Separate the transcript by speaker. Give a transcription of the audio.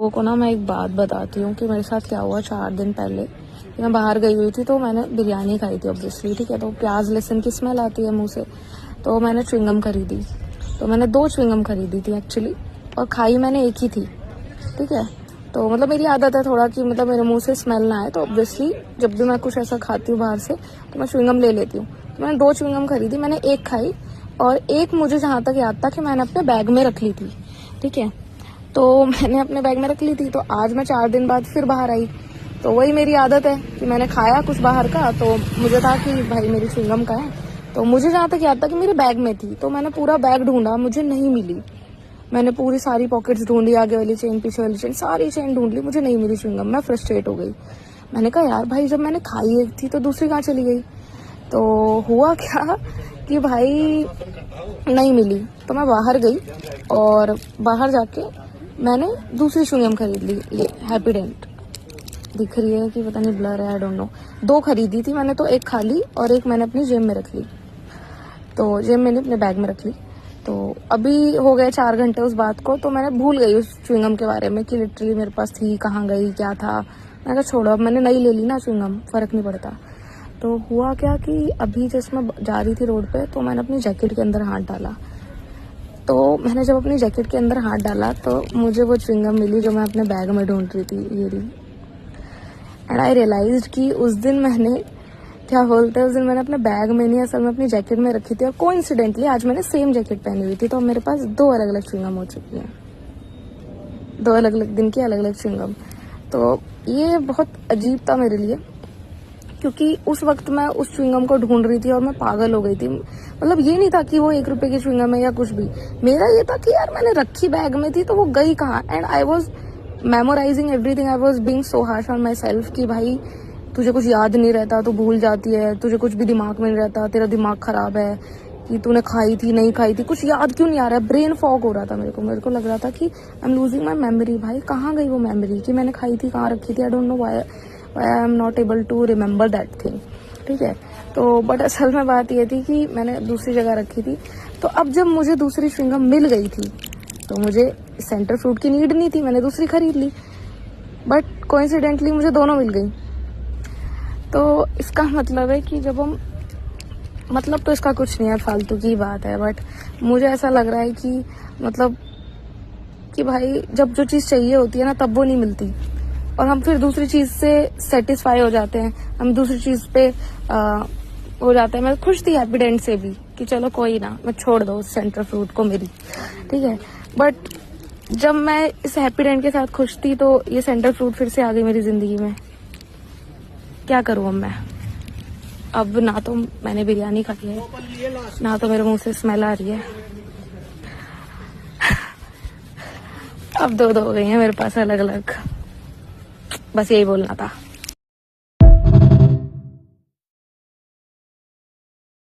Speaker 1: वो को ना मैं एक बात बताती हूँ कि मेरे साथ क्या हुआ 4 दिन पहले। मैं बाहर गई हुई थी तो मैंने बिरयानी खाई थी ऑब्वियसली, ठीक है। तो प्याज लहसुन की स्मेल आती है मुंह से, तो मैंने च्युइंगम खरीदी। तो मैंने 2 च्युइंगम खरीदी थी एक्चुअली, और खाई मैंने एक ही थी, ठीक है। तो मतलब मेरी आदत है थोड़ा कि मतलब मेरे मुंह से स्मेल ना आए, तो ऑब्वियसली जब भी मैं कुछ ऐसा खाती हूँ बाहर से तो मैं च्युइंगम ले लेती हूँ। तो मैंने 2 च्युइंगम खरीदी, मैंने एक खाई और एक मुझे जहाँ तक याद था कि मैंने अपने बैग में रख ली थी, ठीक है। तो मैंने अपने बैग में रख ली थी। तो आज मैं 4 दिन बाद फिर बाहर आई, तो वही मेरी आदत है कि मैंने खाया कुछ बाहर का, तो मुझे था कि भाई मेरी च्युइंगम का है। तो मुझे जहाँ तक याद था कि मेरे बैग में थी, तो मैंने पूरा बैग ढूंढा, मुझे नहीं मिली। मैंने पूरी सारी पॉकेट्स ढूंढी, आगे वाली चेन पीछे वाली चेन सारी चेन ढूंढ ली, मुझे नहीं मिली च्युइंगम। मैं फ्रस्ट्रेट हो गई। मैंने कहा यार भाई जब मैंने खाई एक थी तो दूसरी कहाँ चली गई। तो हुआ क्या कि भाई नहीं मिली, तो मैं बाहर गई और बाहर जाके मैंने दूसरी च्युइंगम खरीद ली। ये हैप्पीडेंट दिख रही है कि पता नहीं ब्लर है, आई डोंट नो। 2 खरीदी थी मैंने, तो एक खा ली और एक मैंने अपनी जेब में रख ली। तो जेब मैंने अपने बैग में रख ली। तो अभी हो गए 4 घंटे उस बात को, तो मैंने भूल गई उस च्युइंगम के बारे में कि लिटरली मेरे पास थी, कहाँ गई, क्या था। मैंने कहा छोड़ो, अब मैंने नई ले ली ना च्युइंगम, फर्क नहीं पड़ता। तो हुआ क्या कि अभी जैसे मैं जा रही थी रोड पे, तो मैंने अपनी जैकेट के अंदर हाथ डाला। तो मैंने जब अपनी जैकेट के अंदर हाथ डाला तो मुझे वो च्युइंगम मिली जो मैं अपने बैग में ढूंढ रही थी, ये रही। एंड आई रियलाइज्ड कि उस दिन मैंने क्या बोलते हैं, उस दिन मैंने अपने बैग में नहीं, असल में अपनी जैकेट में रखी थी। और कोइंसिडेंटली आज मैंने सेम जैकेट पहनी हुई थी, तो मेरे पास 2 अलग अलग च्युइंगम हो चुकी हैं, 2 अलग अलग दिन की अलग अलग च्युइंगम। तो ये बहुत अजीब था मेरे लिए, क्योंकि उस वक्त मैं उस च्युइंगम को ढूंढ रही थी और मैं पागल हो गई थी। मतलब ये नहीं था कि वो 1 रुपए की च्युइंगम है या कुछ भी, मेरा ये था कि यार मैंने रखी बैग में थी तो वो गई कहाँ। And I was memorising everything, I was being so harsh on myself कि भाई तुझे कुछ याद नहीं रहता, तू भूल जाती है, तुझे कुछ भी दिमाग में नहीं रहता, तेरा दिमाग खराब है, कि तूने खाई थी नहीं खाई थी, कुछ याद क्यों नहीं आ रहा है। ब्रेन फॉग हो रहा था मेरे को लग रहा था कि I am losing my memory. भाई कहाँ गई वो मेमोरी कि मैंने खाई थी, कहाँ रखी थी। I don't know why I am not able to remember that thing, ठीक है। तो बट असल में बात ये थी कि मैंने दूसरी जगह रखी थी। तो अब जब मुझे दूसरी च्युइंगम मिल गई थी तो मुझे सेंटर फ्रूट की नीड नहीं थी, मैंने दूसरी खरीद ली। बट कोइंसिडेंटली मुझे दोनों मिल गई। तो इसका मतलब है कि जब हम, मतलब तो इसका कुछ नहीं है, फालतू की बात है, बट मुझे ऐसा लग रहा है कि मतलब कि भाई जब जो चीज़ चाहिए होती है ना तब वो नहीं मिलती, और हम फिर दूसरी चीज़ से सेटिस्फाई हो जाते हैं, हम दूसरी चीज़ पे हो जाते हैं। मैं खुश थी हैप्पीडेंट से भी कि चलो कोई ना, मैं छोड़ दो उस सेंटर फ्रूट को मेरी, ठीक है। बट जब मैं इस हैप्पीडेंट के साथ खुश थी तो ये सेंटर फ्रूट फिर से आ गई मेरी जिंदगी में। क्या करूँ अब मैं? अब ना तो मैंने बिरयानी खाई है, ना तो मेरे मुंह से स्मेल आ रही है। अब 2 हो गई हैं मेरे पास अलग अलग। बस यही बोलना था।